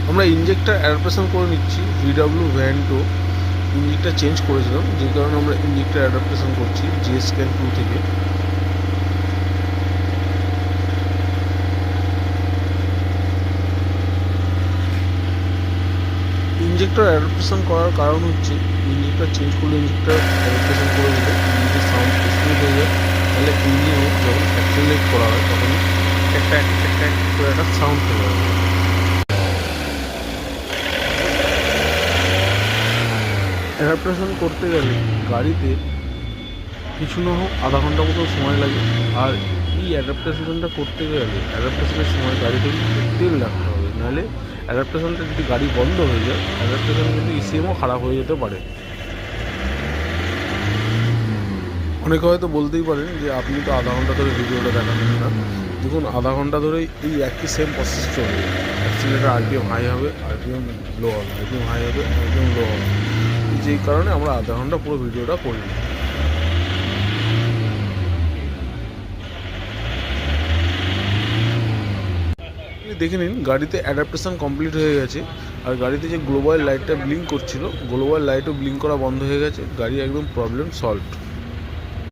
আমরা ইঞ্জেক্টার অ্যাডাপ্টেশন করে নিচ্ছি। VW ভ্যান্টো ইঞ্জেক্টার চেঞ্জ করেছিলাম, যে কারণে আমরা ইঞ্জেক্টার অ্যাডাপ্টেশন করছি GScan 2 থেকে। ইঞ্জেক্টর অ্যাডাপ্টেশন করার কারণ হচ্ছে, ইঞ্জেক্টর চেঞ্জ করলে, ইঞ্জেক্টর অ্যাডাপ্টেশন করে দিলে ইঞ্জিনের সাউন্ড স্মুথ হয়ে যায়। তাহলে ইঞ্জিনে যখন অ্যাক্সেলারেট করা হয় তখন একটা করে একটা সাউন্ড চলে যাবে। অ্যাডাপ্টেশন করতে গেলে গাড়িতে কিছু না হোক আধা ঘন্টা মতো সময় লাগে। আর এই অ্যাডাপ্টেশনটা করতে গেলে অ্যাডাপ্টেশনের সময় গাড়িতে কিন্তু তেল রাখতে হবে, নাহলে অ্যাডাপ্টেশনটা যদি গাড়ি বন্ধ হয়ে যায়, অ্যাডাপ্টেশন কিন্তু ECMও খারাপ হয়ে যেতে পারে। অনেকে হয়তো বলতেই পারেন যে আপনি তো আধা ঘন্টা ধরে ভিডিওটা দেখাবেন না। দেখুন, আধা ঘন্টা ধরেই এই একই সেম প্রসেস চলবে। অ্যাক্সিলেটার RPM হাই হবে, RPM লো হবে, RPM হাই হবে, RPM লো হবে। যেই কারণে আমরা আধা ঘন্টা পুরো ভিডিওটা করি। দেখে নিন, গাড়িতে অ্যাডাপ্টেশন কমপ্লিট হয়ে গেছে। আর গাড়িতে যে গ্লোবাল লাইটটা ব্লিঙ্ক করছিল, গ্লোবাল লাইটও ব্লিঙ্ক করা বন্ধ হয়ে গেছে। গাড়ি একদম প্রবলেম সলভড।